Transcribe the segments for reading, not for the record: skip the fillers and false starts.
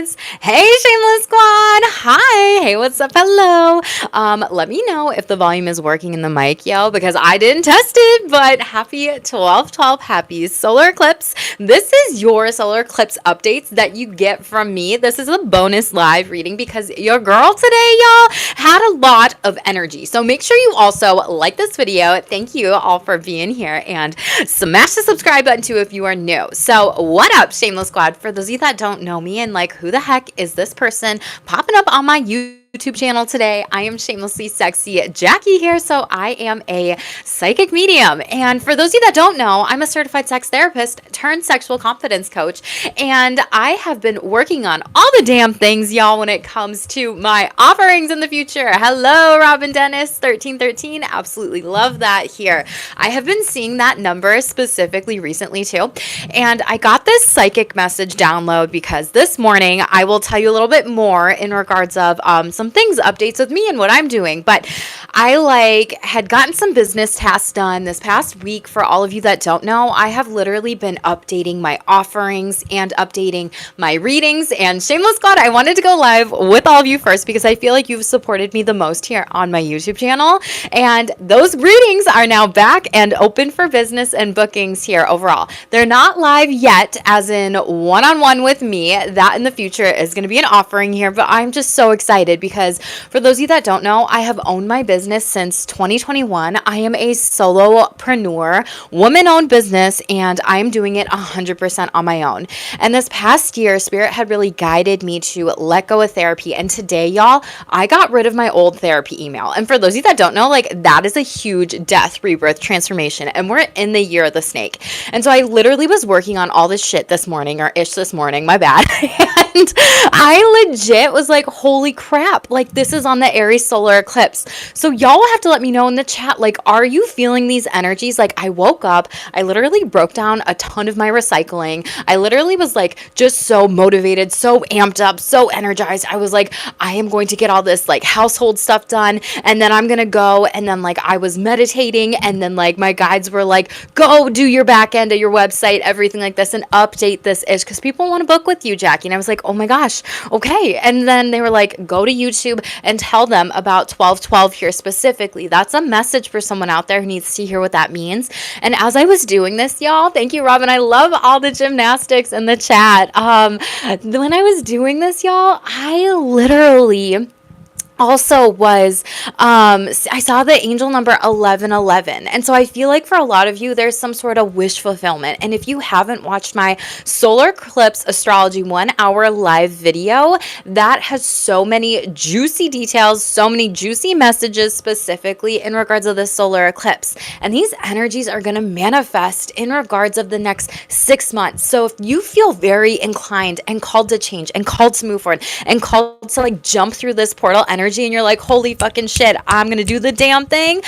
Shameless. Hey, Shameless Squad. Hi. Hey, what's up? Hello. Let me know if the volume is working in the mic, yo, because I didn't test it, but happy 12/12, happy solar eclipse. This is your solar eclipse updates that you get from me. This is a bonus live reading because your girl today, y'all, had a lot of energy. So make sure you also like this video. Thank you all for being here and smash the subscribe button too if you are new. So what up, Shameless Squad? For those of you that don't know me and like, who the heck is this person popping up on my YouTube channel today? I am Shamelessly Sexy Jackie here. So I am a psychic medium. And for those of you that don't know, I'm a certified sex therapist turned sexual confidence coach. And I have been working on all the damn things, y'all, when it comes to my offerings in the future. Hello, Robin Dennis, 1313. Absolutely love that here. I have been seeing that number specifically recently too. And I got this psychic message download because this morning I will tell you a little bit more in regards of some things, updates with me and what I'm doing. But I had gotten some business tasks done this past week. For all of you that don't know, I have literally been updating my offerings and updating my readings. And Shameless God, I wanted to go live with all of you first because I feel like you've supported me the most here on my YouTube channel. And those readings are now back and open for business and bookings here overall. They're not live yet, as in one-on-one with me. That in the future is going to be an offering here, but I'm just so excited because for those of you that don't know, I have owned my business since 2021. I am a solopreneur, woman-owned business, and I'm doing it 100% on my own. And this past year, Spirit had really guided me to let go of therapy. And today, y'all, I got rid of my old therapy email. And for those of you that don't know, that is a huge death, rebirth, transformation. And we're in the year of the snake. And so I literally was working on all this shit this morning, or ish this morning, my bad. And I legit was like, holy crap, this is on the Aries solar eclipse. So y'all will have to let me know in the chat, are you feeling these energies? I woke up, I literally broke down a ton of my recycling. I literally was just so motivated, so amped up, so energized. I was like, I am going to get all this household stuff done. And then I'm going to go. And then I was meditating. And then my guides were like, go do your back end of your website, everything like this, and update this ish because people want to book with you, Jackie. And I was like, oh my gosh, okay. And then they were like, go to YouTube and tell them about 12/12 here specifically. That's a message for someone out there who needs to hear what that means. And as I was doing this, y'all, thank you, Robin. I love all the gymnastics in the chat. When I was doing this, y'all, I literally also was I saw the angel number 1111, and so I feel like for a lot of you there's some sort of wish fulfillment. And if you haven't watched my solar eclipse astrology 1-hour live video, that has so many juicy details, so many juicy messages specifically in regards of the solar eclipse, and these energies are going to manifest in regards of the next 6 months. So if you feel very inclined and called to change and called to move forward and called to jump through this portal energy, and you're like, holy fucking shit, I'm gonna do the damn thing,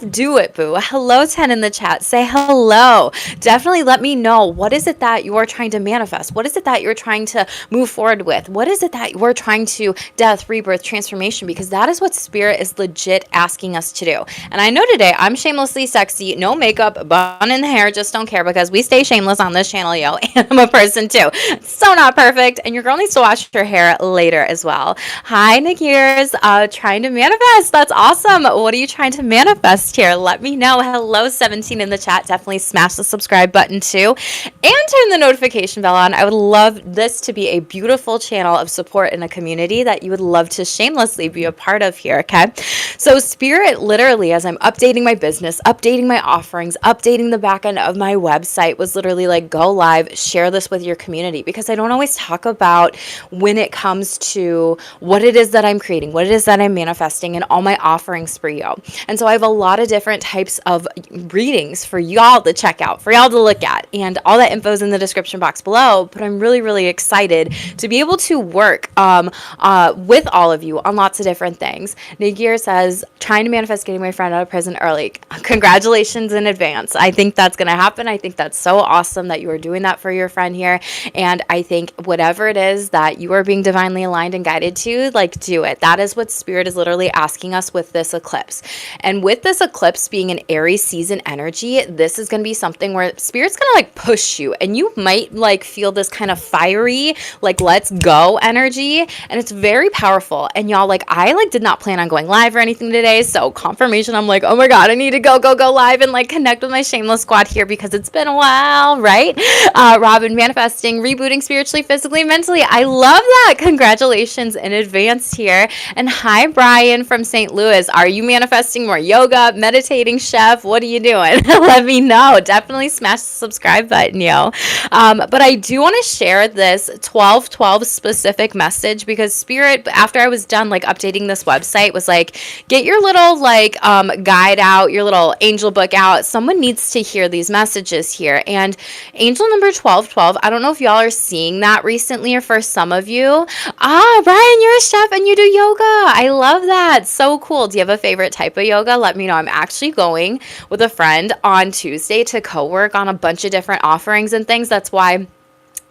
do it, boo. Hello, 10 in the chat, say hello. Definitely let me know, what is it that you're trying to manifest? What is it that you're trying to move forward with? What is it that you're trying to death, rebirth, transformation? Because that is what Spirit is legit asking us to do. And I know today I'm shamelessly sexy, no makeup, bun in the hair, just don't care, because we stay shameless on this channel, yo. And I'm a person too, so not perfect, and your girl needs to wash her hair later as well. Hi, Nikki. Trying to manifest. That's awesome. What are you trying to manifest here? Let me know. Hello, 17 in the chat. Definitely smash the subscribe button too, and turn the notification bell on. I would love this to be a beautiful channel of support in a community that you would love to shamelessly be a part of here. Okay. So Spirit, literally, as I'm updating my business, updating my offerings, updating the back end of my website, was literally go live, share this with your community, because I don't always talk about when it comes to what it is that I'm creating, what it is that I'm manifesting, and all my offerings for you. And so I have a lot of different types of readings for y'all to check out, for y'all to look at, and all that info is in the description box below. But I'm really, really excited to be able to work with all of you on lots of different things. Nagir says, trying to manifest getting my friend out of prison early. Congratulations in advance. I think that's going to happen. I think that's so awesome that you are doing that for your friend here. And I think whatever it is that you are being divinely aligned and guided to, do it. that is what Spirit is literally asking us with this eclipse. And with this eclipse being an Aries season energy, this is going to be something where Spirit's going to like push you, and you might like feel this kind of fiery, like let's go energy, and it's very powerful. And y'all, like I like did not plan on going live or anything today, so confirmation, I'm like, oh my god, I need to go live and like connect with my shameless squad here because it's been a while, right? Robin, manifesting, rebooting spiritually, physically, mentally. I love that. Congratulations in advance here. And hi, Brian from St. Louis. Are you manifesting more yoga, meditating, chef? What are you doing? Let me know. Definitely smash the subscribe button, yo. But I do want to share this 12/12 specific message because Spirit, after I was done like updating this website, was like, get your little like guide out, your little angel book out. Someone needs to hear these messages here. And angel number 1212, I don't know if y'all are seeing that recently or for some of you. Brian, you're a chef and you do yoga. I love that. So cool. Do you have a favorite type of yoga? Let me know. I'm actually going with a friend on Tuesday to co-work on a bunch of different offerings and things. That's why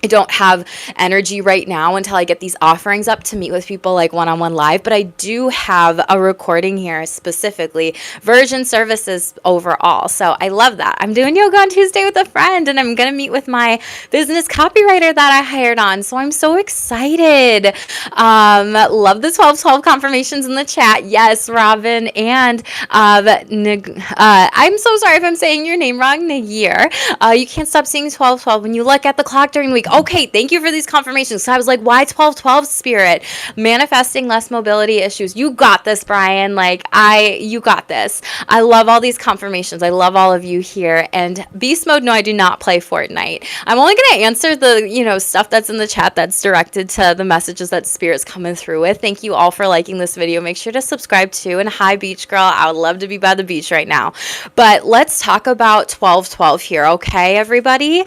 I don't have energy right now until I get these offerings up to meet with people like one-on-one live, but I do have a recording here specifically, Virgin Services overall. So I love that. I'm doing yoga on Tuesday with a friend, and I'm going to meet with my business copywriter that I hired on. So I'm so excited. Love the 12/12 confirmations in the chat. Yes, Robin. And I'm so sorry if I'm saying your name wrong, Nagir. You can't stop seeing 12/12 when you look at the clock during the week. Okay, thank you for these confirmations. So I was like, why 12/12 Spirit? Manifesting less mobility issues. You got this, Brian. You got this. I love all these confirmations. I love all of you here. And Beast Mode, no, I do not play Fortnite. I'm only going to answer the, stuff that's in the chat that's directed to the messages that Spirit's coming through with. Thank you all for liking this video. Make sure to subscribe too. And hi, Beach Girl. I would love to be by the beach right now. But let's talk about 12/12 here, okay, everybody?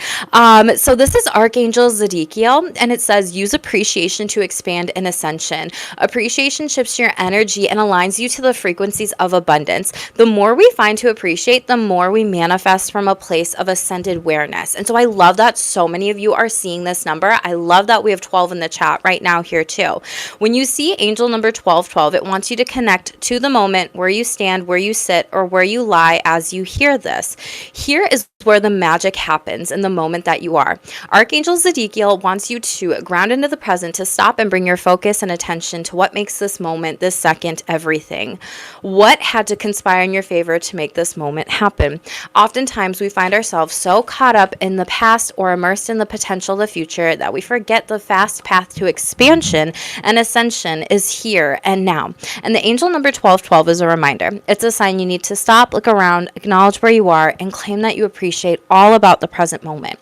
So this is Archangel Zedekiel, and it says, use appreciation to expand in ascension. Appreciation shifts your energy and aligns you to the frequencies of abundance. The more we find to appreciate, the more we manifest from a place of ascended awareness. And so I love that so many of you are seeing this number. I love that we have 12 in the chat right now here too. When you see angel number 12/12, it wants you to connect to the moment where you stand, where you sit, or where you lie as you hear this. Here is where the magic happens in the moment that you are. Archangel Zedekiel wants you to ground into the present, to stop and bring your focus and attention to what makes this moment, this second, everything. What had to conspire in your favor to make this moment happen? Oftentimes, we find ourselves so caught up in the past or immersed in the potential of the future that we forget the fast path to expansion and ascension is here and now. And the angel number 12/12 is a reminder. It's a sign you need to stop, look around, acknowledge where you are, and claim that you appreciate all about the present moment.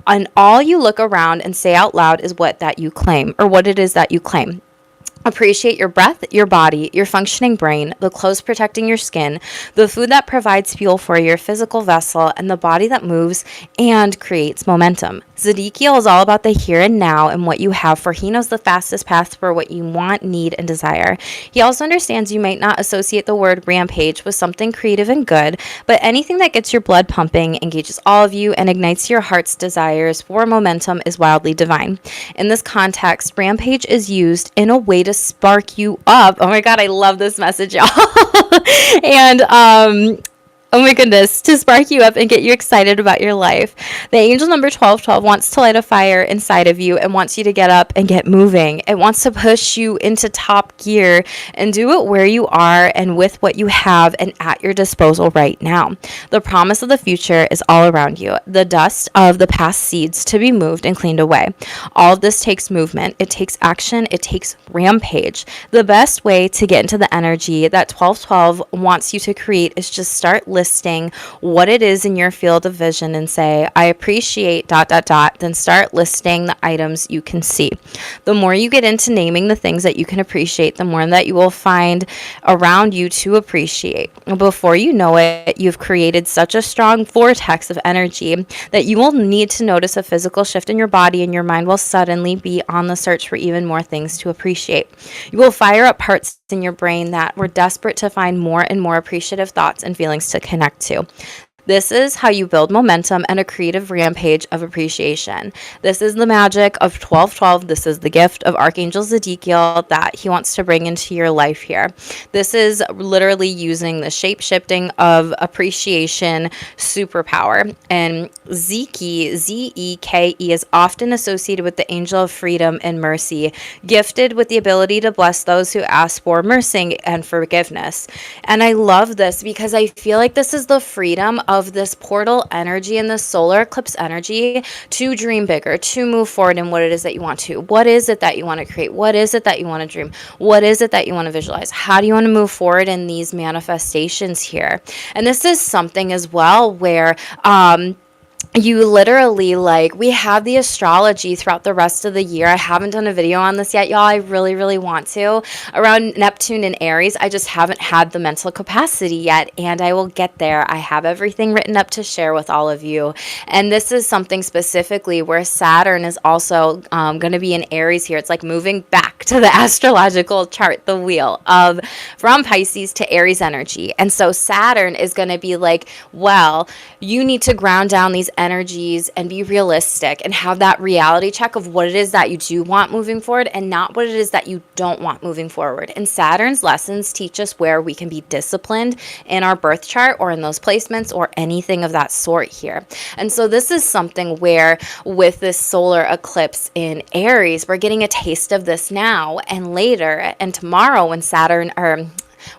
And all you look around and say out loud is what it is that you claim. Appreciate your breath, your body, your functioning brain, the clothes protecting your skin, the food that provides fuel for your physical vessel, and the body that moves and creates momentum. Zedekiel is all about the here and now and what you have, for he knows the fastest path for what you want, need, and desire. He also understands you might not associate the word rampage with something creative and good, but anything that gets your blood pumping, engages all of you, and ignites your heart's desires for momentum is wildly divine. In this context, rampage is used in a way to spark you up. Oh my God, I love this message, y'all. And oh my goodness, to spark you up and get you excited about your life. The angel number 1212 wants to light a fire inside of you and wants you to get up and get moving. It wants to push you into top gear and do it where you are and with what you have and at your disposal right now. The promise of the future is all around you. The dust of the past seeds to be moved and cleaned away. All of this takes movement. It takes action. It takes rampage. The best way to get into the energy that 1212 wants you to create is just start listing what it is in your field of vision and say, I appreciate ... Then start listing the items you can see. The more you get into naming the things that you can appreciate, the more that you will find around you to appreciate. Before you know it, you've created such a strong vortex of energy that you will need to notice a physical shift in your body, and your mind will suddenly be on the search for even more things to appreciate. You will fire up parts in your brain that were desperate to find more and more appreciative thoughts and feelings to connect to. This is how you build momentum and a creative rampage of appreciation. This is the magic of 1212. This is the gift of Archangel Zedekiel that he wants to bring into your life here. This is literally using the shape shifting of appreciation superpower. And Zeke, Zeke, is often associated with the angel of freedom and mercy, gifted with the ability to bless those who ask for mercy and forgiveness. And I love this because I feel like this is the freedom of this portal energy and the solar eclipse energy to dream bigger, to move forward in what it is that you want to. What is it that you want to create? What is it that you want to dream? What is it that you want to visualize? How do you want to move forward in these manifestations here? And this is something as well where you literally, like, we have the astrology throughout the rest of the year. I haven't done a video on this yet, y'all. I really, really want to. Around Neptune and Aries, I just haven't had the mental capacity yet, and I will get there. I have everything written up to share with all of you. And this is something specifically where Saturn is also going to be in Aries here. It's like moving back to the astrological chart, the wheel of from Pisces to Aries energy. And so Saturn is going to be like, well, you need to ground down these energies and be realistic and have that reality check of what it is that you do want moving forward and not what it is that you don't want moving forward. And Saturn's lessons teach us where we can be disciplined in our birth chart or in those placements or anything of that sort here. And so this is something where with this solar eclipse in Aries, we're getting a taste of this now and later, and tomorrow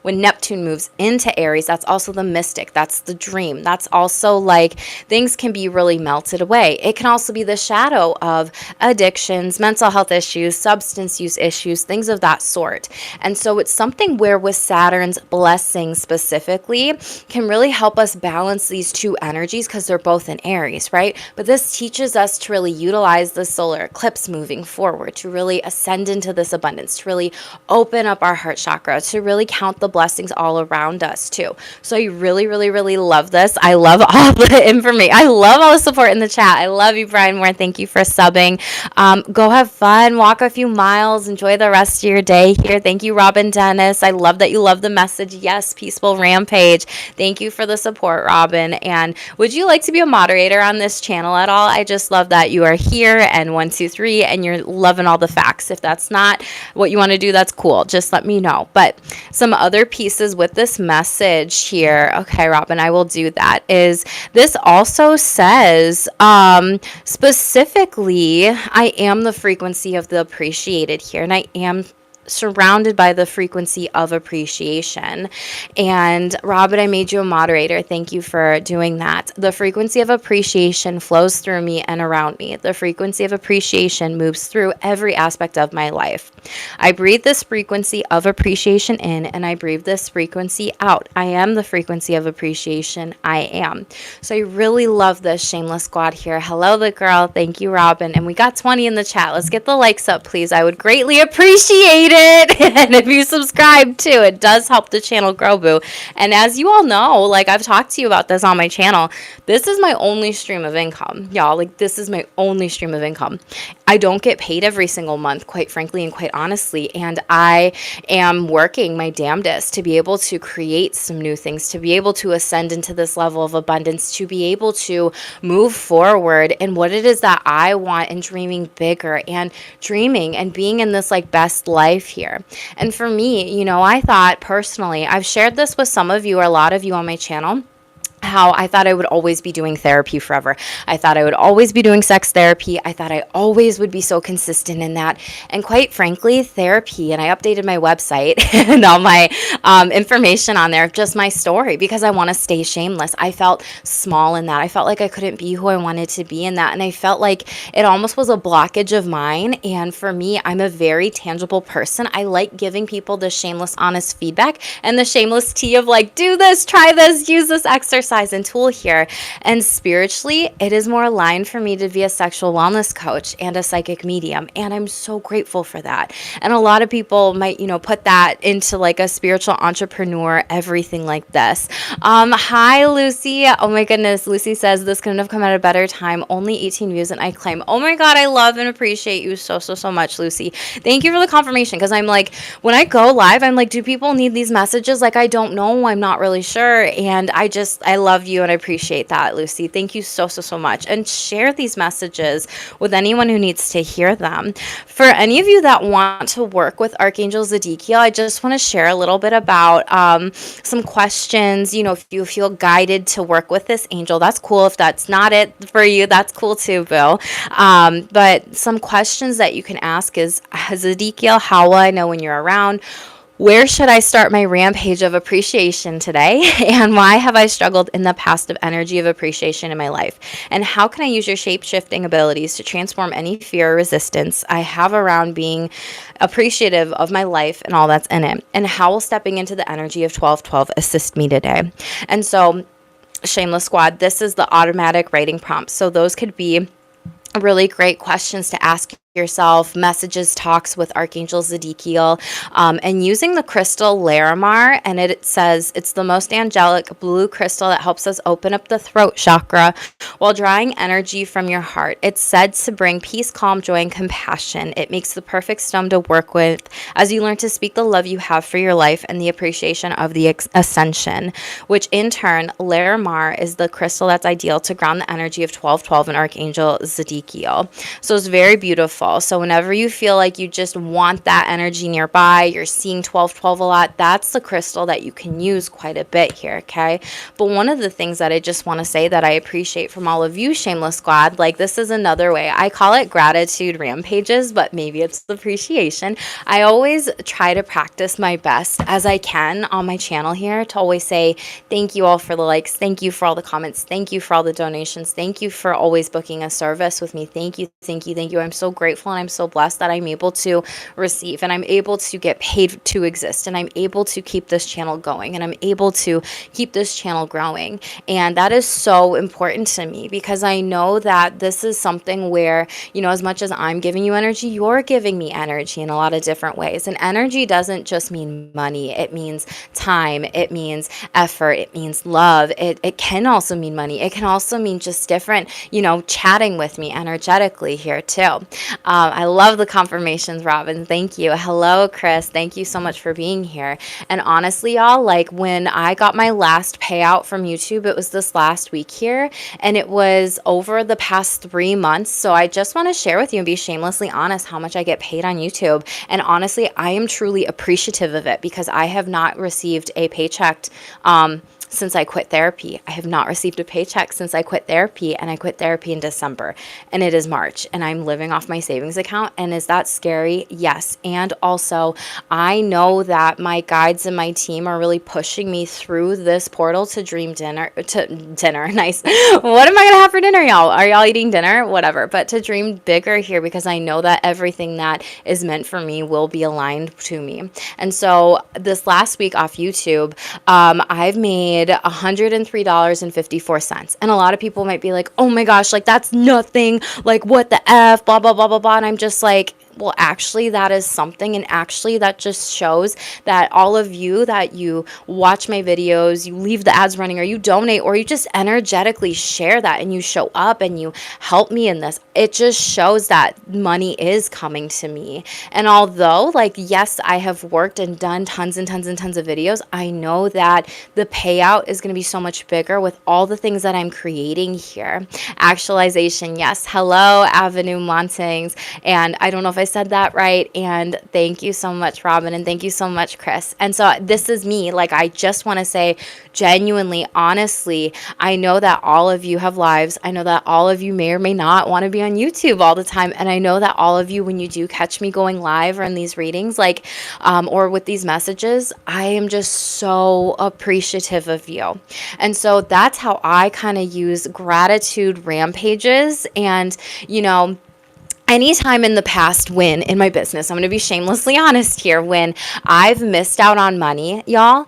when Neptune moves into Aries, that's also the mystic. That's the dream. That's also like things can be really melted away. It can also be the shadow of addictions, mental health issues, substance use issues, things of that sort. And so it's something where with Saturn's blessing specifically can really help us balance these two energies because they're both in Aries, right? But this teaches us to really utilize the solar eclipse moving forward, to really ascend into this abundance, to really open up our heart chakra, to really count the blessings all around us too. So I really, really, really love this. I love all the information. I love all the support in the chat. I love you, Brian Moore. Thank you for subbing. Go have fun, walk a few miles, enjoy the rest of your day here. Thank you, Robin Dennis. I love that you love the message. Yes, peaceful rampage. Thank you for the support, Robin. And would you like to be a moderator on this channel at all? I just love that you are here and 1, 2, 3, and you're loving all the facts. If that's not what you want to do, that's cool. Just let me know. But some other pieces with this message here, okay, Robin, I will do that, is this also says specifically, I am the frequency of the appreciated here, and I am surrounded by the frequency of appreciation. And Robin, I made you a moderator. Thank you for doing that. The frequency of appreciation flows through me and around me. The frequency of appreciation moves through every aspect of my life. I breathe this frequency of appreciation in, and I breathe this frequency out. I am the frequency of appreciation. I am. So I really love this shameless squad here. Hello, the girl. Thank you, Robin. And we got 20 in the chat. Let's get the likes up, please. I would greatly appreciate it. And if you subscribe too, it does help the channel grow, boo. And as you all know, like I've talked to you about this on my channel, this is my only stream of income, y'all. Like this is my only stream of income. I don't get paid every single month, quite frankly and quite honestly. And I am working my damnedest to be able to create some new things, to be able to ascend into this level of abundance, to be able to move forward in what it is that I want and dreaming bigger and dreaming and being in this like best life here. And for me, you know, I thought personally, I've shared this with some of you or a lot of you on my channel, how I thought I would always be doing therapy forever. I thought I would always be doing sex therapy. I thought I always would be so consistent in that. And quite frankly, therapy, and I updated my website and all my information on there, just my story, because I want to stay shameless. I felt small in that. I felt like I couldn't be who I wanted to be in that. And I felt like it almost was a blockage of mine. And for me, I'm a very tangible person. I like giving people the shameless, honest feedback and the shameless tea of like, do this, try this, use this exercise and tool here. And spiritually, it is more aligned for me to be a sexual wellness coach and a psychic medium. And I'm so grateful for that. And a lot of people might, you know, put that into like a spiritual entrepreneur, everything like this. Hi, Lucy. Oh my goodness. Lucy says this couldn't have come at a better time. Only 18 views and I claim. Oh my God. I love and appreciate you so much, Lucy. Thank you for the confirmation. Cause I'm like, when I go live, I'm like, do people need these messages? Like, I don't know. I'm not really sure. And I love you and I appreciate that, Lucy. Thank you so, so, so much. And share these messages with anyone who needs to hear them. For any of you that want to work with Archangel Zedekiel, I just want to share a little bit about some questions. If you feel guided to work with this angel, that's cool. If that's not it for you, that's cool too, Bill. But some questions that you can ask is, Zedekiel, how will I know when you're around? Where should I start my rampage of appreciation today? And why have I struggled in the past of energy of appreciation in my life? And how can I use your shape-shifting abilities to transform any fear or resistance I have around being appreciative of my life and all that's in it? And how will stepping into the energy of 1212 assist me today? And so, Shameless Squad, this is the automatic writing prompts. So those could be really great questions to ask yourself, messages, talks with Archangel Zedekiel, and using the crystal Larimar. And it says it's the most angelic blue crystal that helps us open up the throat chakra while drawing energy from your heart. It's said to bring peace, calm, joy, and compassion. It makes the perfect stone to work with as you learn to speak the love you have for your life and the appreciation of the ascension, which in turn, Larimar is the crystal that's ideal to ground the energy of 1212 and Archangel Zedekiel. So it's very beautiful. So whenever you feel like you just want that energy nearby, you're seeing 1212 a lot, that's the crystal that you can use quite a bit here, okay? But one of the things that I just want to say that I appreciate from all of you, Shameless Squad, like this is another way. I call it gratitude rampages, but maybe it's appreciation. I always try to practice my best as I can on my channel here to always say thank you all for the likes, thank you for all the comments, thank you for all the donations, thank you for always booking a service with me, thank you, thank you, thank you. I'm so grateful and I'm so blessed that I'm able to receive and I'm able to get paid to exist and I'm able to keep this channel going and I'm able to keep this channel growing. And that is so important to me because I know that this is something where, as much as I'm giving you energy, you're giving me energy in a lot of different ways. And energy doesn't just mean money. It means time. It means effort. It means love. It can also mean money. It can also mean just different, chatting with me energetically here too. I love the confirmations, Robin. Thank you. Hello, Chris. Thank you so much for being here. And honestly, y'all, like when I got my last payout from YouTube, it was this last week here, and it was over the past 3 months. So I just want to share with you and be shamelessly honest how much I get paid on YouTube. And honestly, I am truly appreciative of it because I have not received a paycheck since I quit therapy. I have not received a paycheck since I quit therapy, and I quit therapy in December, and it is March, and I'm living off my savings account. And is that scary? Yes. And also, I know that my guides and my team are really pushing me through this portal to dream dinner. Nice. What am I gonna have for dinner, y'all? Are y'all eating dinner? Whatever. But to dream bigger here because I know that everything that is meant for me will be aligned to me. And so this last week off YouTube, I've made $103.54. And a lot of people might be like, oh my gosh, like that's nothing. Like what the F, blah, blah, blah, blah, blah. And I'm just like, well, actually, that is something. And actually, that just shows that all of you that you watch my videos, you leave the ads running, or you donate, or you just energetically share that and you show up and you help me in this. It just shows that money is coming to me. And although, like, yes, I have worked and done tons and tons and tons of videos, I know that the payout is going to be so much bigger with all the things that I'm creating here. Actualization, yes. Hello, Avenue Montings. And I don't know if I said that right. And thank you so much, Robin. And thank you so much, Chris. And so this is me. Like, I just want to say genuinely, honestly, I know that all of you have lives. I know that all of you may or may not want to be on YouTube all the time. And I know that all of you, when you do catch me going live or in these readings, like, or with these messages, I am just so appreciative of you. And so that's how I kind of use gratitude rampages. And, anytime in the past when in my business, I'm going to be shamelessly honest here, when I've missed out on money, y'all,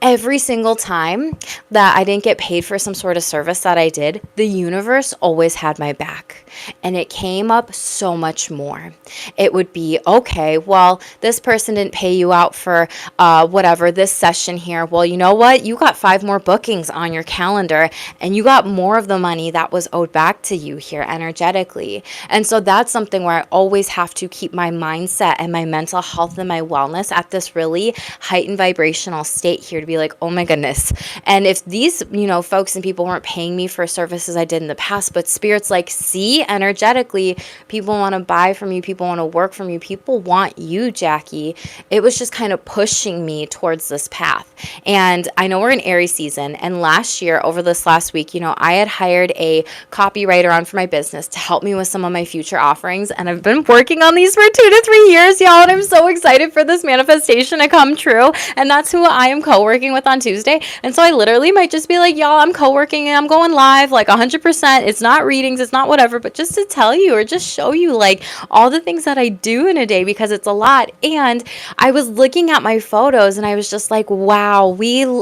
every single time that I didn't get paid for some sort of service that I did, the universe always had my back. and it came up so much more. It would be, okay, well, this person didn't pay you out for whatever, this session here. Well, you know what? You got 5 more bookings on your calendar, and you got more of the money that was owed back to you here energetically. And so that's something where I always have to keep my mindset and my mental health and my wellness at this really heightened vibrational state here, to be like, oh my goodness. And if these, folks and people weren't paying me for services I did in the past, but Spirit's like, see, energetically, people want to buy from you, people want to work from you, people want you, Jackie. It was just kind of pushing me towards this path. And I know we're in Aries season, and last year, over this last week, I had hired a copywriter on for my business to help me with some of my future offerings, and I've been working on these for 2 to 3 years, y'all, and I'm so excited for this manifestation to come true. And that's who I am co-working with on Tuesday. And so I literally might just be like, y'all, I'm co-working and I'm going live like 100%. It's not readings, it's not whatever, but just to tell you or just show you like all the things that I do in a day, because it's a lot. And I was looking at my photos and I was just like, wow,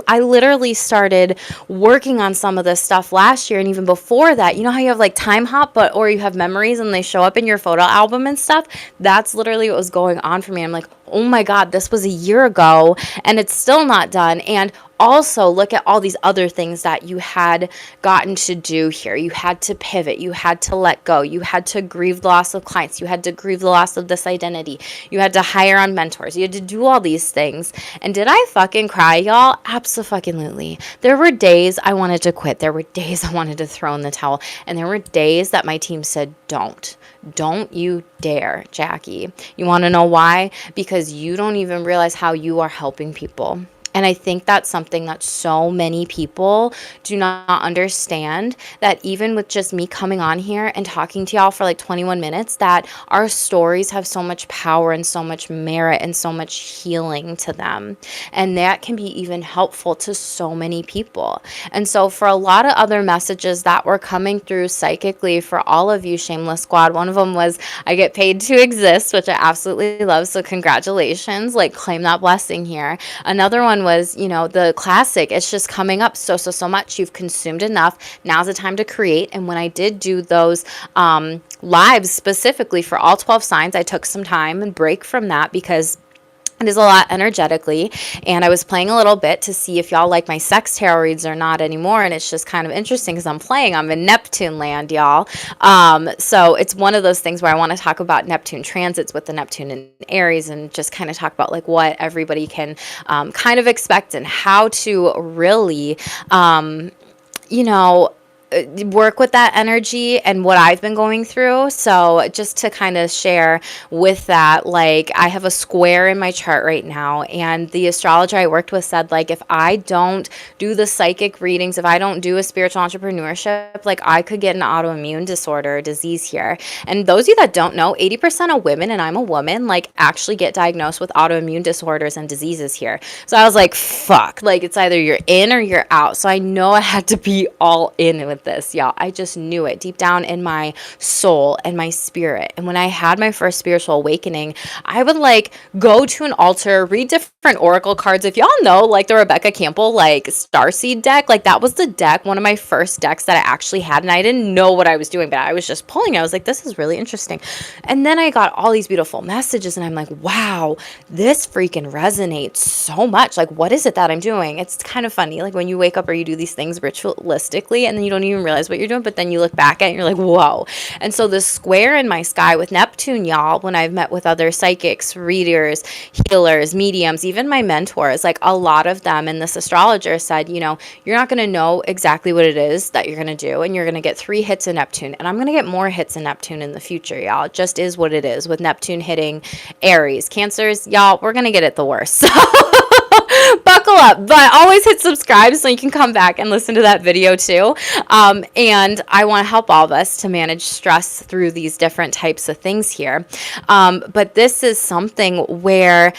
I literally started working on some of this stuff last year. And even before that, you know how you have like time hop, or you have memories and they show up in your photo album and stuff? That's literally what was going on for me. I'm like, oh my God, this was a year ago and it's still not done. And also look at all these other things that you had gotten to do here. You had to pivot. You had to let go. You had to grieve the loss of clients. You had to grieve the loss of this identity. You had to hire on mentors. You had to do all these things. And did I fucking cry, y'all? Absolutely. There were days I wanted to quit. There were days I wanted to throw in the towel. And there were days that my team said, don't you dare, Jackie. You want to know why? Because you don't even realize how you are helping people. And I think that's something that so many people do not understand, that even with just me coming on here and talking to y'all for like 21 minutes, that our stories have so much power and so much merit and so much healing to them. And that can be even helpful to so many people. And so for a lot of other messages that were coming through psychically for all of you, Shameless Squad, one of them was, I get paid to exist, which I absolutely love. So congratulations, like claim that blessing here. Another one was, the classic, it's just coming up so much. You've consumed enough. Now's the time to create. And when I did do those lives specifically for all 12 signs, I took some time and break from that because it is a lot energetically, and I was playing a little bit to see if y'all like my sex tarot reads or not anymore, and it's just kind of interesting because I'm in Neptune land, y'all. So it's one of those things where I want to talk about Neptune transits with the Neptune in Aries, and just kind of talk about like what everybody can kind of expect and how to really, work with that energy and what I've been going through. So just to kind of share with that, like I have a square in my chart right now, and the astrologer I worked with said, like, if I don't do the psychic readings, if I don't do a spiritual entrepreneurship, like I could get an autoimmune disorder or disease here. And those of you that don't know, 80% of women, and I'm a woman, like actually get diagnosed with autoimmune disorders and diseases here. So I was like, fuck, like it's either you're in or you're out. So I know I had to be all in with this, y'all. I just knew it deep down in my soul and my spirit. And when I had my first spiritual awakening, I would like go to an altar, read different oracle cards. If y'all know, like the Rebecca Campbell, like Starseed deck, like that was the deck, one of my first decks that I actually had. And I didn't know what I was doing, but I was just pulling. I was like, this is really interesting. And then I got all these beautiful messages and I'm like, wow, this freaking resonates so much. Like, what is it that I'm doing? It's kind of funny. Like when you wake up or you do these things ritualistically and then you don't even realize what you're doing, but then you look back at it and you're like, whoa. And so the square in my sky with Neptune, y'all, when I've met with other psychics, readers, healers, mediums, even my mentors, like a lot of them, and this astrologer said, you're not going to know exactly what it is that you're going to do, and you're going to get 3 hits of Neptune, and I'm going to get more hits of Neptune in the future, y'all. It just is what it is with Neptune hitting Aries. Cancers, y'all, we're going to get it the worst. Buckle up, but always hit subscribe so you can come back and listen to that video too. And I want to help all of us to manage stress through these different types of things here. But this is something where,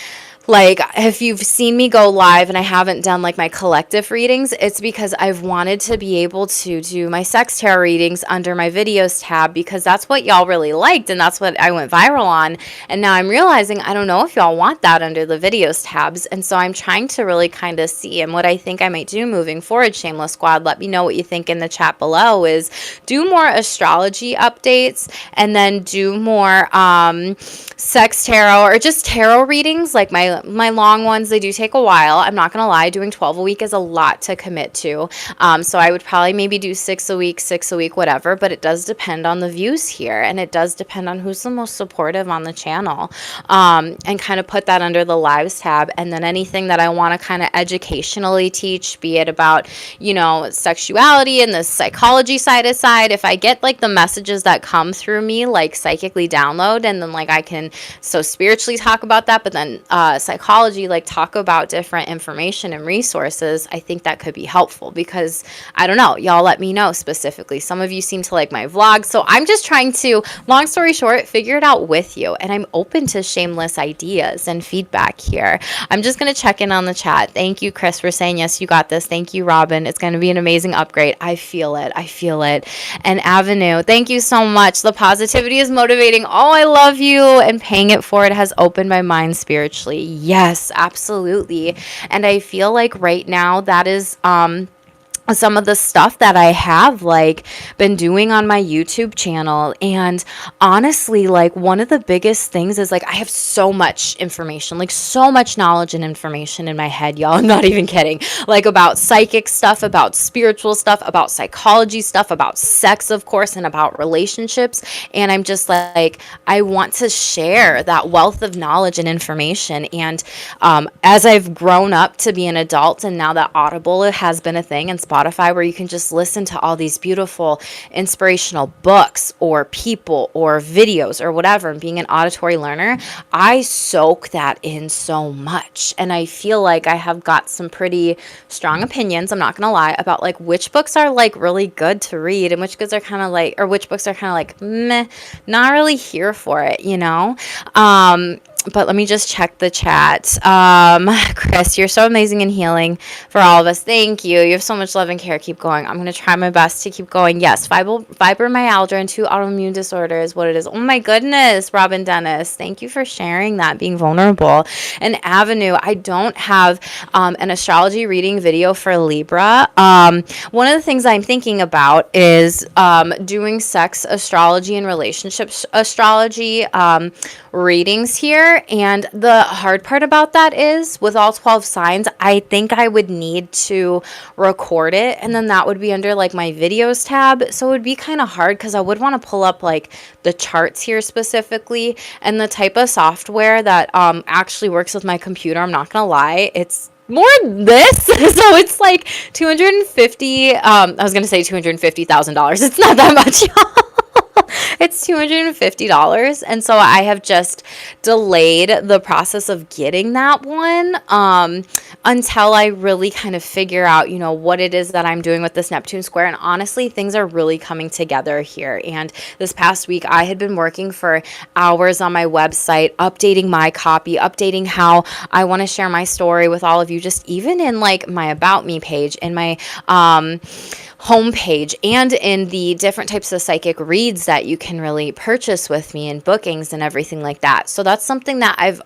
Like, if you've seen me go live and I haven't done like my collective readings, it's because I've wanted to be able to do my sex tarot readings under my videos tab, because that's what y'all really liked and that's what I went viral on. And now I'm realizing I don't know if y'all want that under the videos tabs. And so I'm trying to really kind of see. And what I think I might do moving forward, Shameless Squad, let me know what you think in the chat below, is do more astrology updates and then do more sex tarot or just tarot readings. Like my long ones, they do take a while. I'm not gonna lie, doing 12 a week is a lot to commit to. So I would probably maybe do 6 a week, whatever, but it does depend on the views here, and it does depend on who's the most supportive on the channel, and kind of put that under the lives tab. And then anything that I want to kind of educationally teach, be it about, you know, sexuality and the psychology side, if I get like the messages that come through me, like psychically download, and then like I can so spiritually talk about that, but then psychology, like talk about different information and resources, I think that could be helpful. Because I don't know, y'all let me know specifically. Some of you seem to like my vlogs, so I'm just trying to, long story short, figure it out with you. And I'm open to shameless ideas and feedback here. I'm just going to check in on the chat. Thank you, Chris, for saying yes, you got this. Thank you, Robin. It's going to be an amazing upgrade. I feel it. I feel it. And Avenue, thank you so much. The positivity is motivating. Oh, I love you. And paying it forward has opened my mind spiritually. Yes, absolutely. And I feel like right now that is some of the stuff that I have like been doing on my YouTube channel. And honestly, like one of the biggest things is like I have so much information, like so much knowledge and information in my head, y'all. I'm not even kidding. Like about psychic stuff, about spiritual stuff, about psychology stuff, about sex, of course, and about relationships. And I'm just like, I want to share that wealth of knowledge and information. And as I've grown up to be an adult, and now that Audible has been a thing, and Spotify, where you can just listen to all these beautiful inspirational books or people or videos or whatever, and being an auditory learner, I soak that in so much. And I feel like I have got some pretty strong opinions, I'm not gonna lie, about like which books are like really good to read and which books are kind of like, or which books are kind of like meh, not really here for it, you know. But let me just check the chat. Chris, you're so amazing and healing for all of us. Thank you. You have so much love and care. Keep going. I'm going to try my best to keep going. Yes, fibromyalgia and 2 autoimmune disorders, what it is. Oh my goodness, Robin Dennis. Thank you for sharing that, being vulnerable. And Avenue, I don't have an astrology reading video for Libra. One of the things I'm thinking about is doing sex astrology and relationships astrology readings here. And the hard part about that is with all 12 signs, I think I would need to record it, and then that would be under like my videos tab. So it would be kind of hard because I would want to pull up like the charts here specifically, and the type of software that actually works with my computer, I'm not gonna lie, it's more this. So it's like 250 I was gonna say $250,000. It's not that much, y'all. It's $250. And so I have just delayed the process of getting that one until I really kind of figure out, you know, what it is that I'm doing with this Neptune square. And honestly, things are really coming together here. And this past week, I had been working for hours on my website, updating my copy, updating how I want to share my story with all of you, just even in like my About Me page, in my homepage, and in the different types of psychic reads that you can really purchase with me, and bookings and everything like that. So that's something that I've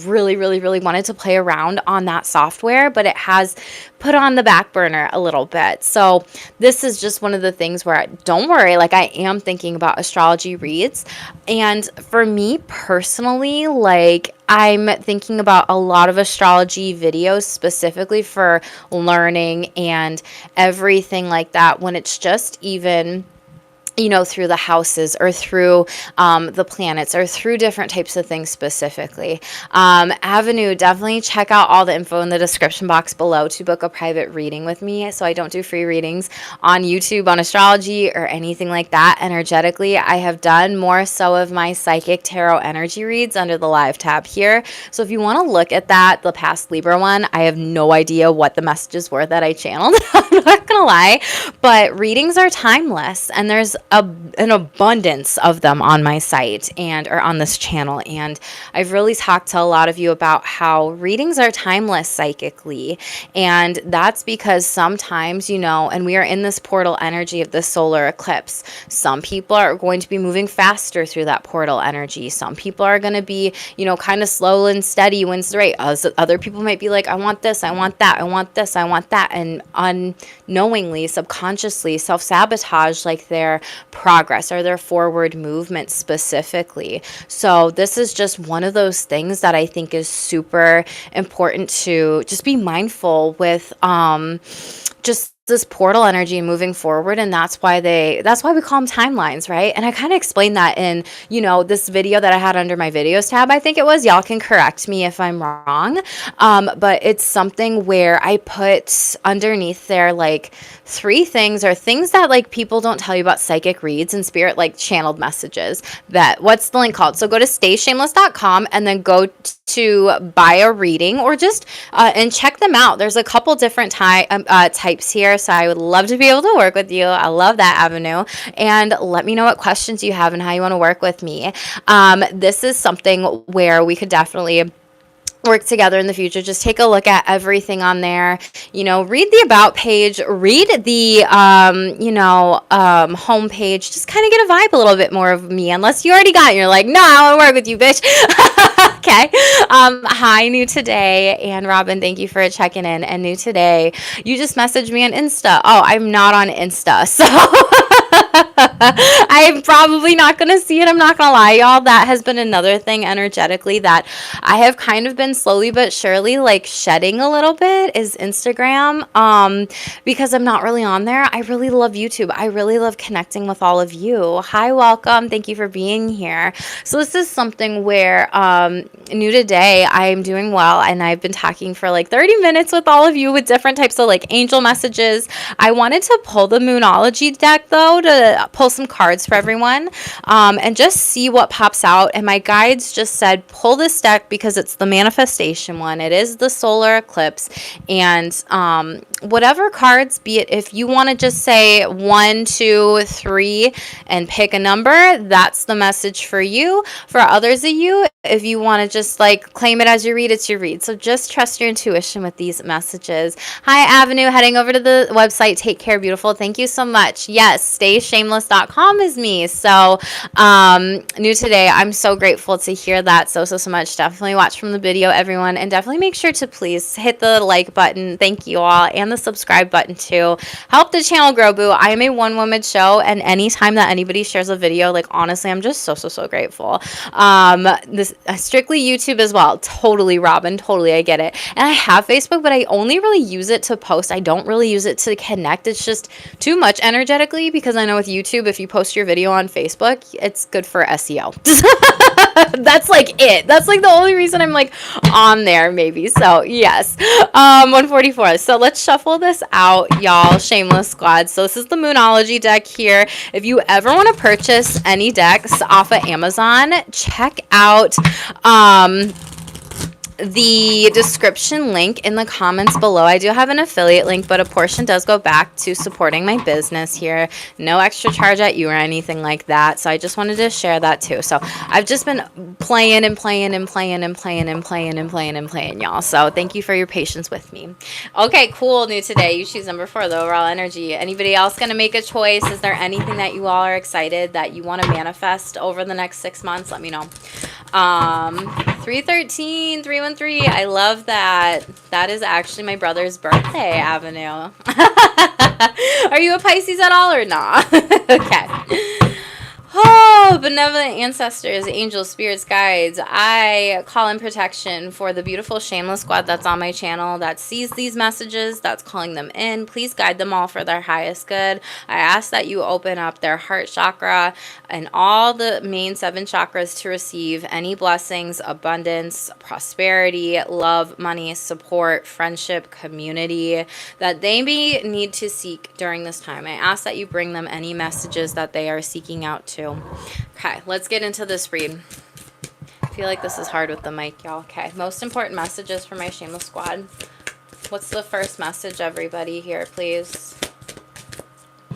really wanted to play around on that software, but it has put on the back burner a little bit. So this is just one of the things where, don't worry, like I am thinking about astrology reads. And for me personally, like I'm thinking about a lot of astrology videos specifically for learning and everything like that, when it's just even, you know, through the houses or through the planets or through different types of things specifically. Avenue, definitely check out all the info in the description box below to book a private reading with me. So I don't do free readings on YouTube on astrology or anything like that. Energetically, I have done more so of my psychic tarot energy reads under the live tab here. So if you want to look at that, the past Libra one, I have no idea what the messages were that I channeled. I'm not gonna lie, but readings are timeless, and there's an abundance of them on my site or on this channel. And I've really talked to a lot of you about how readings are timeless psychically. And that's because sometimes, and we are in this portal energy of the solar eclipse. Some people are going to be moving faster through that portal energy. Some people are going to be, kind of slow and steady wins the race. Other people might be like, I want this, I want that, I want this, I want that. And unknowingly, subconsciously self-sabotage like their progress or their forward movement specifically. So this is just one of those things that I think is super important to just be mindful with, just this portal energy moving forward. And that's why we call them timelines, right? And I kind of explained that in, this video that I had under my videos tab, I think it was. Y'all can correct me if I'm wrong. But it's something where I put underneath there like 3 things or things that like people don't tell you about psychic reads and spirit like channeled messages. What's the link called? So go to stayshameless.com and then go to buy a reading or just and check them out. There's a couple different types here. So I would love to be able to work with you. I love that avenue. And let me know what questions you have and how you want to work with me. This is something where we could definitely work together in the future. Just take a look at everything on there. Read the about page, read the home page. Just kind of get a vibe a little bit more of me, unless you already got it. You're like, no, I want to work with you, bitch. Okay. Hi, new today. And Robin, thank you for checking in. And new today, you just messaged me on Insta. Oh, I'm not on Insta. So I'm probably not going to see it. I'm not going to lie, y'all. That has been another thing energetically that I have kind of been slowly but surely like shedding a little bit is Instagram. Because I'm not really on there. I really love YouTube. I really love connecting with all of you. Hi, welcome. Thank you for being here. So this is something where, new today, I'm doing well. And I've been talking for like 30 minutes with all of you with different types of like angel messages. I wanted to pull the Moonology deck though, to pull some cards for everyone, and just see what pops out. And my guides just said, pull this deck because it's the manifestation one. It is the solar eclipse. And whatever cards, be it if you want to just say 1, 2, 3 and pick a number, that's the message for you. For others of you, if you want to just like claim it as your read, it's your read. So just trust your intuition with these messages. Hi, Avenue, heading over to the website. Take care, beautiful. Thank you so much. Yes, stayshameless.com is me. So new today, I'm so grateful to hear that so much. Definitely watch from the video, everyone, and definitely make sure to please hit the like button. Thank you all, and the subscribe button too. Help the channel grow, boo. I am a one-woman show, and anytime that anybody shares a video, like honestly, I'm just so grateful. This strictly YouTube as well. Totally, Robin. Totally, I get it. And I have Facebook, but I only really use it to post. I don't really use it to connect. It's just too much energetically, because I know with YouTube, if you post your video on Facebook, it's good for SEO. That's like it. That's like the only reason I'm like on there, maybe. So yes, 144. So let's shuffle this out, y'all. Shameless Squad. So this is the Moonology deck here. If you ever want to purchase any decks off of Amazon, check out the description link in the comments below. I do have an affiliate link, but a portion does go back to supporting my business here. No extra charge at you or anything like that. So I just wanted to share that too. So I've just been playing, y'all. So thank you for your patience with me. Okay, cool. New today, you choose number 4, the overall energy. Anybody else going to make a choice? Is there anything that you all are excited that you want to manifest over the next 6 months? Let me know. 313, 313. I love that. That is actually my brother's birthday, Avenue. Are you a Pisces at all or not? Okay. Oh, benevolent ancestors, angels, spirits, guides, I call in protection for the beautiful Shameless Squad that's on my channel that sees these messages, that's calling them in. Please guide them all for their highest good. I ask that you open up their heart chakra and all the main 7 chakras to receive any blessings, abundance, prosperity, love, money, support, friendship, community that they may need to seek during this time. I ask that you bring them any messages that they are seeking out to. Okay, let's get into this read. I feel like this is hard with the mic, y'all. Okay, most important messages for my Shameless Squad. What's the first message, everybody, here, please?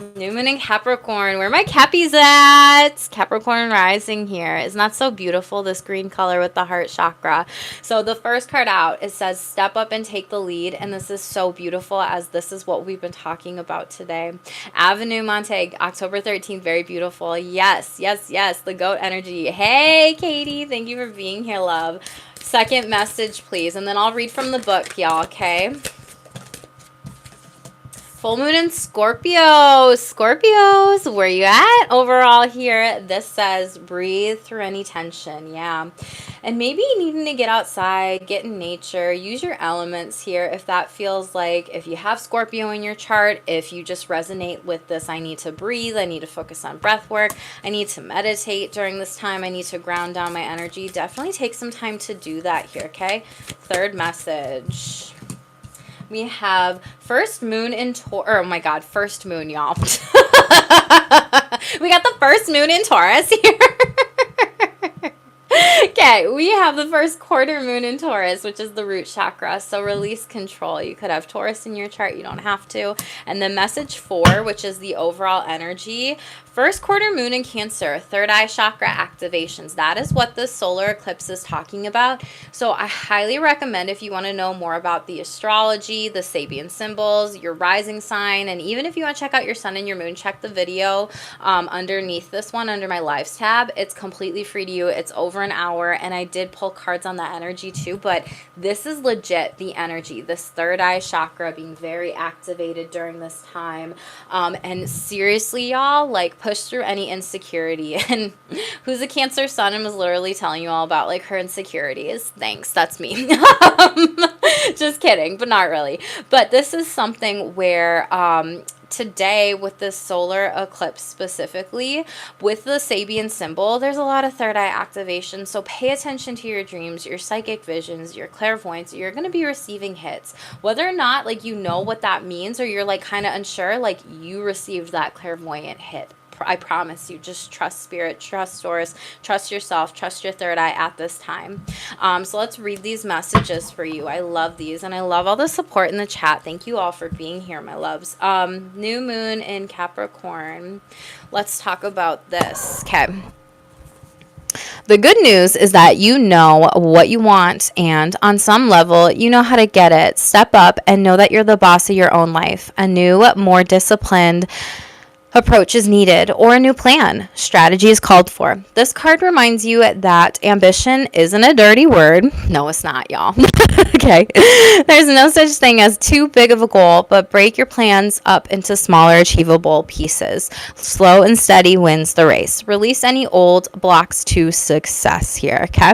New moon in Capricorn. Where my Cappies at? Capricorn rising here. Isn't that so beautiful? This green color with the heart chakra. So the first card out, it says step up and take the lead. And this is so beautiful, as this is what we've been talking about today. Avenue Montague, October 13th. Very beautiful. Yes, yes, yes. The goat energy. Hey, Katie. Thank you for being here, love. Second message, please. And then I'll read from the book, y'all, okay? Full moon in Scorpio. Scorpios, where you at? Overall here, this says breathe through any tension. Yeah. And maybe needing to get outside, get in nature, use your elements here if that feels like, if you have Scorpio in your chart, if you just resonate with this, I need to breathe, I need to focus on breath work, I need to meditate during this time, I need to ground down my energy. Definitely take some time to do that here, okay? Third message. We have first moon in Taurus. Oh my God, first moon, y'all. We got the first moon in Taurus here. Okay, we have the first quarter moon in Taurus, which is the root chakra. So release control. You could have Taurus in your chart. You don't have to. And then message 4, which is the overall energy. First quarter moon in Cancer, third eye chakra activations. That is what the solar eclipse is talking about. So I highly recommend, if you want to know more about the astrology, the Sabian symbols, your rising sign, and even if you want to check out your sun and your moon, check the video underneath this one under my lives tab. It's completely free to you. It's over an hour, and I did pull cards on that energy too, but this is legit the energy, this third eye chakra being very activated during this time. And seriously, y'all, like, push through any insecurity. And who's a Cancer sun and was literally telling you all about like her insecurities? Thanks, that's me. Just kidding, but not really. But this is something where today, with this solar eclipse specifically, with the Sabian symbol, there's a lot of third eye activation. So pay attention to your dreams, your psychic visions, your clairvoyance. You're going to be receiving hits. Whether or not like you know what that means, or you're like kind of unsure, like you received that clairvoyant hit. I promise you, just trust spirit, trust source, trust yourself, trust your third eye at this time. So let's read these messages for you. I love these, and I love all the support in the chat. Thank you all for being here, my loves. New moon in Capricorn. Let's talk about this. Okay. The good news is that you know what you want, and on some level, you know how to get it. Step up and know that you're the boss of your own life. A new, more disciplined approach is needed, or a new plan. Strategy is called for. This card reminds you that ambition isn't a dirty word. No, it's not, y'all. Okay. There's no such thing as too big of a goal, but break your plans up into smaller, achievable pieces. Slow and steady wins the race. Release any old blocks to success here, okay?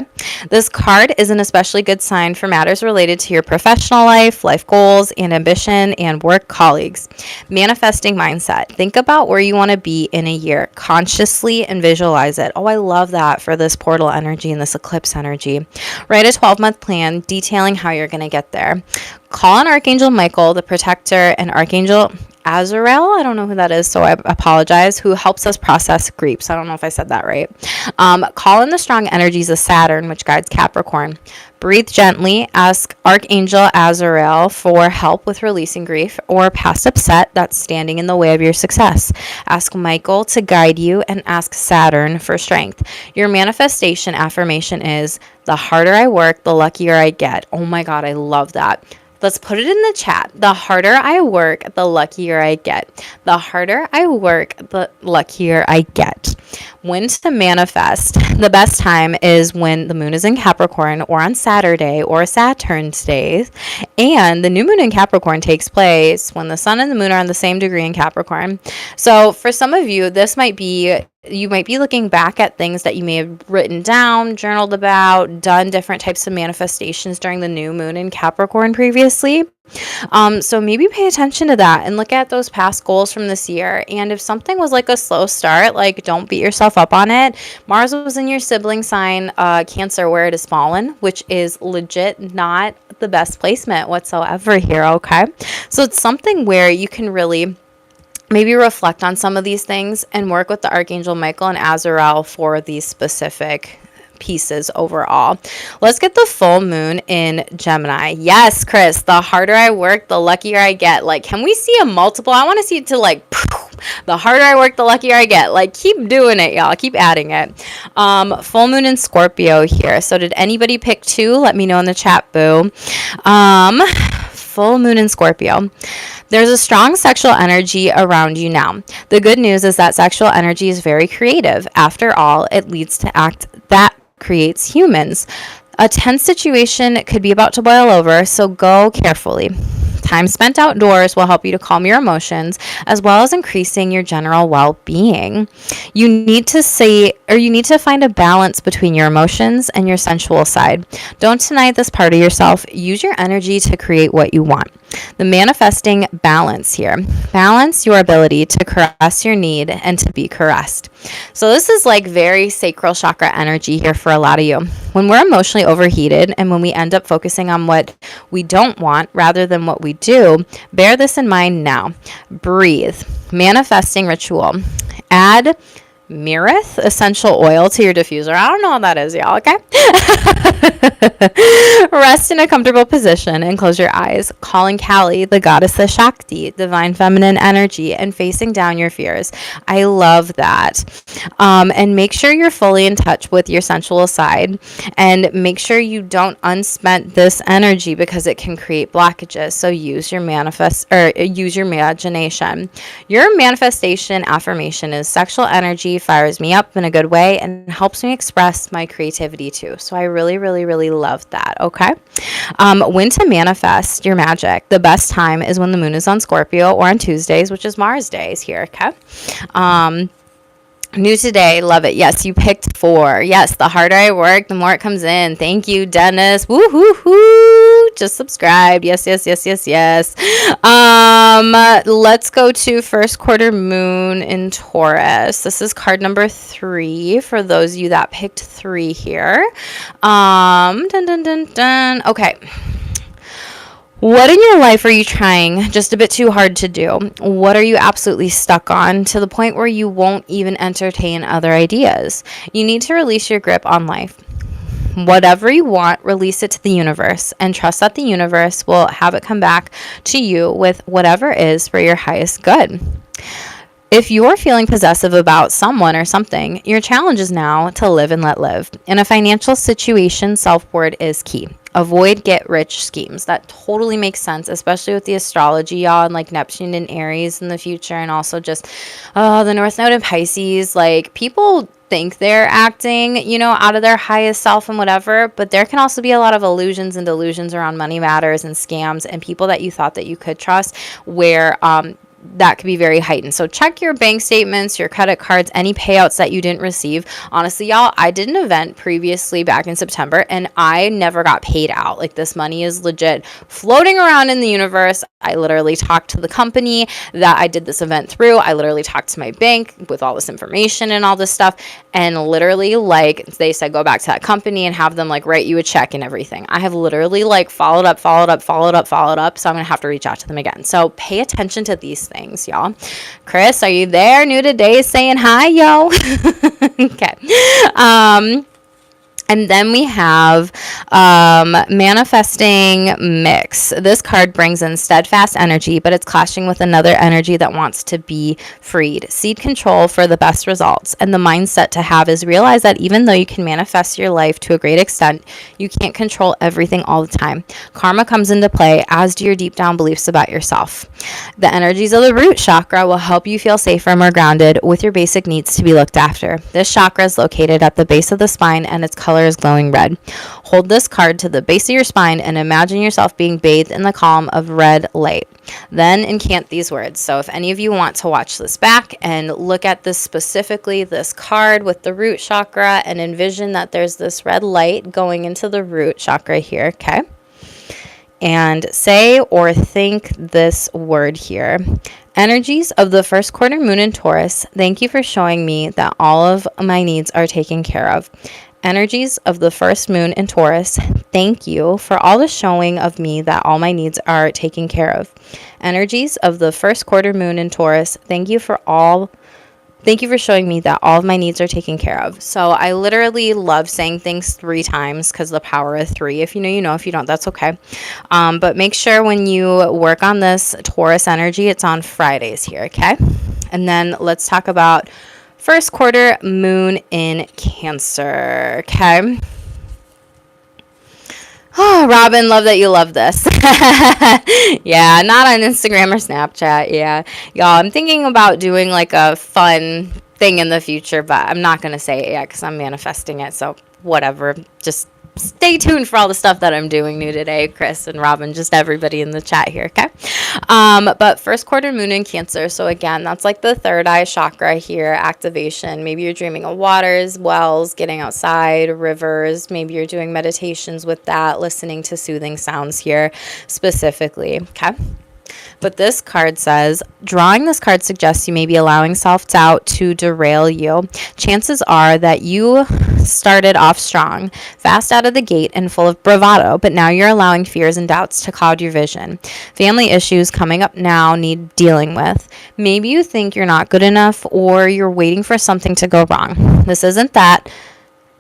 This card is an especially good sign for matters related to your professional life, life goals, and ambition, and work colleagues. Manifesting mindset. Think about where you want to be in a year consciously and visualize it. Oh, I love that for this portal energy and this eclipse energy. Write a 12-month plan detailing how you're going to get there. Call on Archangel Michael, the protector, and Archangel Azrael, I don't know who that is, so I apologize, who helps us process griefs. I don't know if I said that right. Call in the strong energies of Saturn, which guides Capricorn. Breathe gently. Ask Archangel Azrael for help with releasing grief or past upset that's standing in the way of your success. Ask Michael to guide you, and ask Saturn for strength. Your manifestation affirmation is, the harder I work, the luckier I get. Oh my God, I love that. Let's put it in the chat. The harder I work, the luckier I get. The harder I work, the luckier I get. When to manifest? The best time is when the moon is in Capricorn, or on Saturday or Saturn's days. And the new moon in Capricorn takes place when the sun and the moon are on the same degree in Capricorn. So for some of you, this might be, you might be looking back at things that you may have written down, journaled about, done different types of manifestations during the new moon in Capricorn previously. So maybe pay attention to that and look at those past goals from this year. And if something was like a slow start, like don't beat yourself up on it. Mars was in your sibling sign, Cancer, where it has fallen, which is legit not the best placement whatsoever here, okay? So it's something where you can really maybe reflect on some of these things and work with the Archangel Michael and Azrael for these specific pieces overall. Let's get the full moon in Gemini. Yes, Chris, the harder I work, the luckier I get. Like, can we see a multiple? I want to see it to like The harder I work, the luckier I get. Like, keep doing it, y'all. Keep adding it. Full moon in Scorpio here. So did anybody pick 2? Let me know in the chat, boo. Full moon in Scorpio. There's a strong sexual energy around you now. The good news is that sexual energy is very creative. After all, it leads to act that creates humans. A tense situation could be about to boil over, so go carefully. Time spent outdoors will help you to calm your emotions as well as increasing your general well-being. You need to find a balance between your emotions and your sensual side. Don't deny this part of yourself. Use your energy to create what you want. The manifesting balance here. Balance your ability to caress your need and to be caressed. So this is like very sacral chakra energy here for a lot of you. When we're emotionally overheated and when we end up focusing on what we don't want rather than what we do, bear this in mind now. Breathe. Manifesting ritual. Add Mirith essential oil to your diffuser. I don't know what that is, y'all, okay? Rest in a comfortable position and close your eyes, calling Kali, the goddess of Shakti, divine feminine energy, and facing down your fears. I love that. And make sure you're fully in touch with your sensual side, and make sure you don't unspent this energy because it can create blockages. So use your imagination. Your manifestation affirmation is sexual energy fires me up in a good way and helps me express my creativity too. So I really, really, really love that. Okay. When to manifest your magic. The best time is when the moon is on Scorpio or on Tuesdays, which is Mars days here. Okay. New today, love it. Yes, you picked 4. Yes, the harder I work, the more it comes in. Thank you, Dennis. Woo hoo hoo. Just subscribe. Yes, yes, yes, yes, yes. Let's go to first quarter moon in Taurus. This is card number 3 for those of you that picked 3 here. Dun dun dun dun. Okay. What in your life are you trying just a bit too hard to do? What are you absolutely stuck on to the point where you won't even entertain other ideas? You need to release your grip on life. Whatever you want, release it to the universe and trust that the universe will have it come back to you with whatever is for your highest good. If you're feeling possessive about someone or something, your challenge is now to live and let live. In a financial situation, self-worth is key. Avoid get-rich schemes. That totally makes sense, especially with the astrology, y'all, and like Neptune and Aries in the future, and also just the North Node in Pisces. Like, people think they're acting, out of their highest self and whatever, but there can also be a lot of illusions and delusions around money matters and scams and people that you thought that you could trust where that could be very heightened. So check your bank statements, your credit cards, any payouts that you didn't receive. Honestly, y'all, I did an event previously back in September and I never got paid out. Like, this money is legit floating around in the universe. I literally talked to the company that I did this event through. I literally talked to my bank with all this information and all this stuff. And literally, like, they said, go back to that company and have them like write you a check and everything. I have literally like followed up. So I'm going to have to reach out to them again. So pay attention to these things, y'all. Chris, are you there? New today, saying hi, yo. Okay. And then we have manifesting mix. This card brings in steadfast energy, but it's clashing with another energy that wants to be freed. Seed control for the best results. And the mindset to have is realize that even though you can manifest your life to a great extent, you can't control everything all the time. Karma comes into play, as do your deep down beliefs about yourself. The energies of the root chakra will help you feel safer and more grounded with your basic needs to be looked after. This chakra is located at the base of the spine and its color is glowing red. Hold this card to the base of your spine and imagine yourself being bathed in the calm of red light. Then incant these words. So if any of you want to watch this back and look at this specifically, this card with the root chakra, and envision that there's this red light going into the root chakra here, okay? And say or think this word here. Energies of the first quarter moon in Taurus, thank you for showing me that all of my needs are taken care of. Energies of the first moon in Taurus, thank you for all the showing of me that all my needs are taken care of. Energies of the first quarter moon in Taurus, thank you for showing me that all of my needs are taken care of. So I literally love saying things 3 times because the power of 3. If you know, you know. If you don't, that's okay. But make sure when you work on this Taurus energy, it's on Fridays here, okay? And then let's talk about first quarter moon in Cancer. Okay. Oh, Robin, love that you love this. Yeah, not on Instagram or Snapchat. Yeah. Y'all, I'm thinking about doing like a fun thing in the future, but I'm not going to say it yet because I'm manifesting it. So, whatever. Just stay tuned for all the stuff that I'm doing new today, Chris and Robin, just everybody in the chat here, okay? But first quarter moon in Cancer. So again, that's like the third eye chakra here, activation. Maybe you're dreaming of waters, wells, getting outside, rivers. Maybe you're doing meditations with that, listening to soothing sounds here specifically, okay? But this card says, drawing this card suggests you may be allowing self-doubt to derail you. Chances are that you started off strong, fast out of the gate and full of bravado, but now you're allowing fears and doubts to cloud your vision. Family issues coming up now need dealing with. Maybe you think you're not good enough or you're waiting for something to go wrong. This isn't that.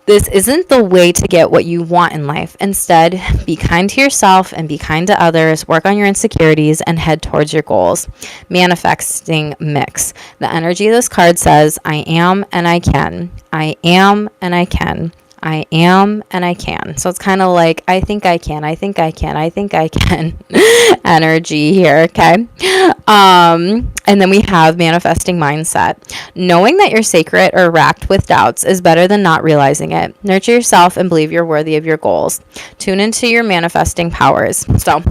This isn't the way to get what you want in life. Instead, be kind to yourself and be kind to others, work on your insecurities, and head towards your goals. Manifesting mix. The energy of this card says, I am and I can. I am and I can. I am and I can. So it's kind of like, I think I can, I think I can, I think I can energy here, okay? And then we have manifesting mindset. Knowing that you're sacred or racked with doubts is better than not realizing it. Nurture yourself and believe you're worthy of your goals. Tune into your manifesting powers. So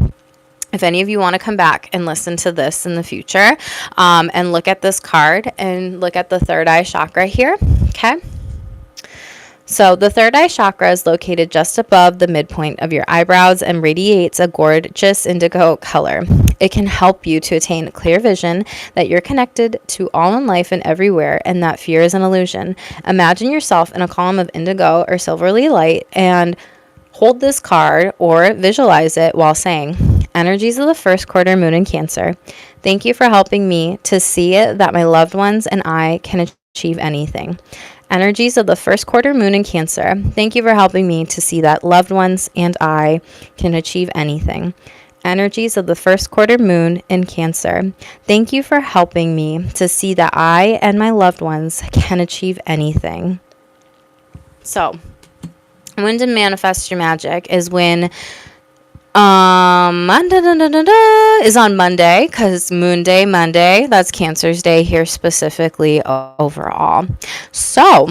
if any of you want to come back and listen to this in the future, and look at this card and look at the third eye chakra here, okay? So the third eye chakra is located just above the midpoint of your eyebrows and radiates a gorgeous indigo color. It can help you to attain clear vision that you're connected to all in life and everywhere, and that fear is an illusion. Imagine yourself in a column of indigo or silvery light and hold this card or visualize it while saying, energies of the first quarter moon in Cancer. Thank you for helping me to see that my loved ones and I can achieve anything. Energies of the first quarter moon in Cancer. Thank you for helping me to see that loved ones and I can achieve anything. Energies of the first quarter moon in Cancer. Thank you for helping me to see that I and my loved ones can achieve anything. So, when to manifest your magic is when is on Monday, because Moon Day, Monday, that's Cancer's day here specifically overall. So,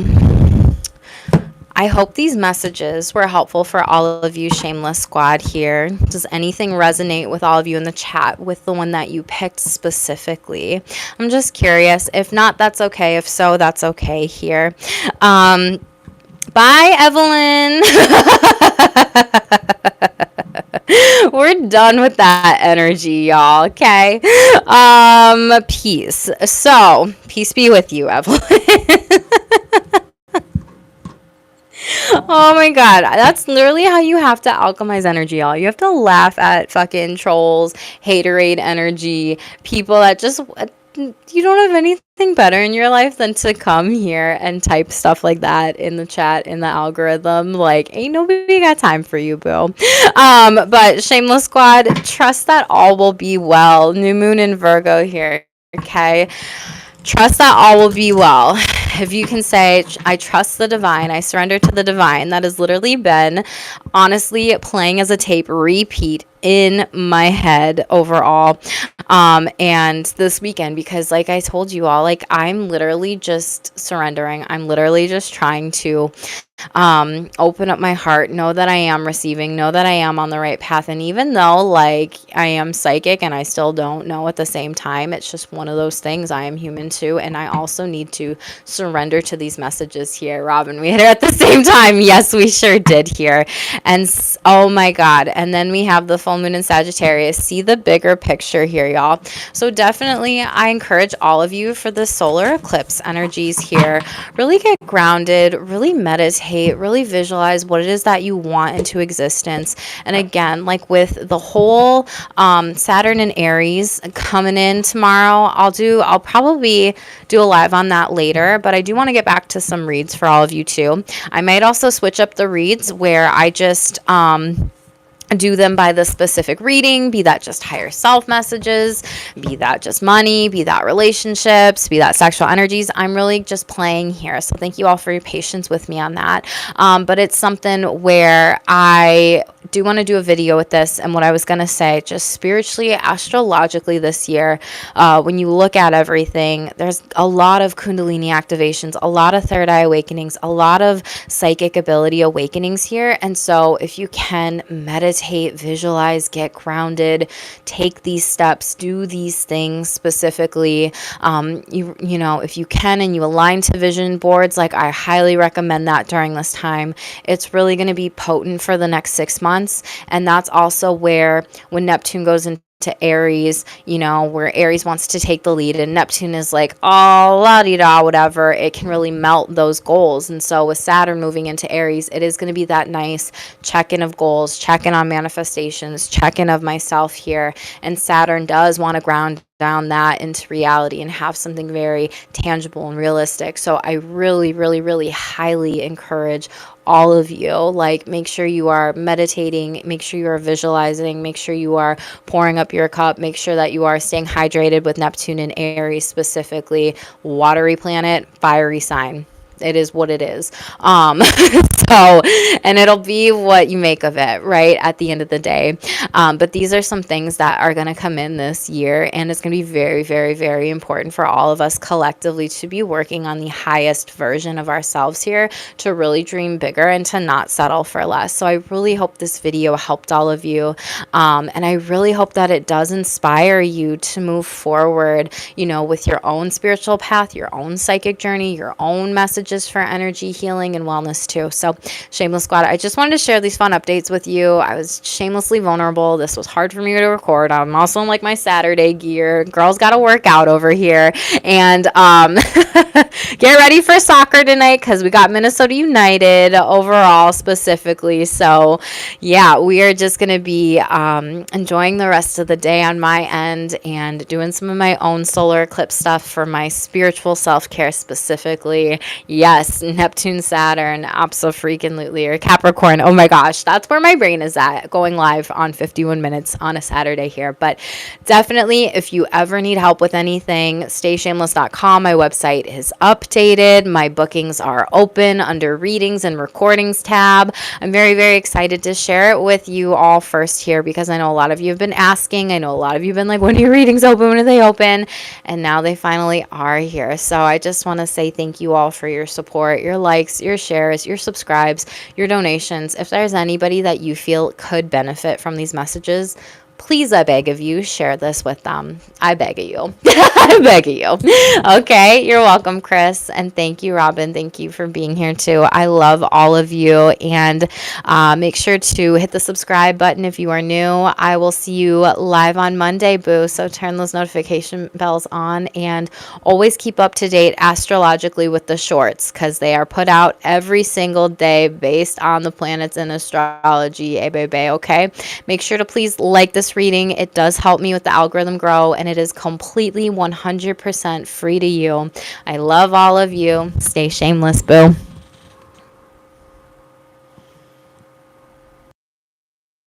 I hope these messages were helpful for all of you Shameless Squad here. Does anything resonate with all of you in the chat with the one that you picked specifically? I'm just curious. If not, that's okay. If so, that's okay here. Bye, Evelyn. We're done with that energy, y'all, okay? Peace. So, peace be with you, Evelyn. Oh my god, that's literally how you have to alchemize energy, y'all. You have to laugh at fucking trolls, haterade energy, people that just, you don't have anything better in your life than to come here and type stuff like that in the chat, in the algorithm. Like, ain't nobody got time for you, boo. But Shameless Squad, trust that all will be well. New moon in Virgo here, okay? Trust that all will be well. If you can say, I trust the divine, I surrender to the divine, that has literally been honestly playing as a tape repeat in my head overall. And this weekend, because like I told you all, like I'm literally just surrendering. I'm literally just trying to open up my heart, know that I am receiving, know that I am on the right path. And even though like I am psychic and I still don't know at the same time, it's just one of those things. I am human too. And I also need to surrender to these messages here. Robin, we hit it at the same time. Yes, we sure did here. And oh my God. And then we have the full moon in Sagittarius. See the bigger picture here, y'all. So definitely I encourage all of you for the solar eclipse energies here. Really get grounded, really meditate, really visualize what it is that you want into existence. And again, like with the whole Saturn and Aries coming in tomorrow, I'll probably do a live on that later, but I do want to get back to some reads for all of you too. I might also switch up the reads where I just do them by the specific reading, be that just higher self messages, be that just money, be that relationships, be that sexual energies. I'm really just playing here. So thank you all for your patience with me on that. But it's something where I do want to do a video with this. And what I was going to say, just spiritually, astrologically this year, when you look at everything, there's a lot of Kundalini activations, a lot of third eye awakenings, a lot of psychic ability awakenings here. And so if you can meditate, visualize, get grounded, take these steps, do these things specifically, you know, if you can and you align to vision boards, like I highly recommend that during this time. It's really going to be potent for the next 6 months. And that's also where when Neptune goes into Aries, you know, where Aries wants to take the lead and Neptune is like, oh, la-di-da, whatever, it can really melt those goals. And so with Saturn moving into Aries, it is going to be that nice check-in of goals, check-in on manifestations, check-in of myself here. And Saturn does want to ground down that into reality and have something very tangible and realistic. So I really, really, really highly encourage all of you, like, make sure you are meditating, make sure you are visualizing, make sure you are pouring up your cup, make sure that you are staying hydrated with Neptune and Aries specifically. Watery planet, fiery sign. It is what it is. So, and it'll be what you make of it, right? At the end of the day. But these are some things that are going to come in this year, and it's going to be very, very, very important for all of us collectively to be working on the highest version of ourselves here, to really dream bigger and to not settle for less. So I really hope this video helped all of you. And I really hope that it does inspire you to move forward, you know, with your own spiritual path, your own psychic journey, your own messages for energy healing and wellness too. So Shameless Squad, I just wanted to share these fun updates with you. I was shamelessly vulnerable. This was hard for me to record. I'm also in like my Saturday gear. Girls got to work out over here. And get ready for soccer tonight because we got Minnesota United overall specifically. So yeah, we are just going to be enjoying the rest of the day on my end and doing some of my own solar eclipse stuff for my spiritual self-care specifically. Yes, Neptune, Saturn, abso-freaking-lutely, or Capricorn. Oh my gosh, that's where my brain is at, going live on 51 minutes on a Saturday here. But definitely, if you ever need help with anything, stayshameless.com. My website is updated. My bookings are open under readings and recordings tab. I'm very, very excited to share it with you all first here because I know a lot of you have been asking. I know a lot of you have been like, when are your readings open? When are they open? And now they finally are here. So I just want to say thank you all for your support, your likes, your shares, your subscribes, your donations. If there's anybody that you feel could benefit from these messages, please, I beg of you, share this with them. I beg of you. I beg of you. Okay, you're welcome, Chris. And thank you, Robin. Thank you for being here, too. I love all of you. And make sure to hit the subscribe button if you are new. I will see you live on Monday, boo. So turn those notification bells on. And always keep up to date astrologically with the shorts because they are put out every single day based on the planets in astrology. Okay? Make sure to please like this reading. It does help me with the algorithm grow, and it is completely 100% free to you. I love all of you. Stay shameless, boo.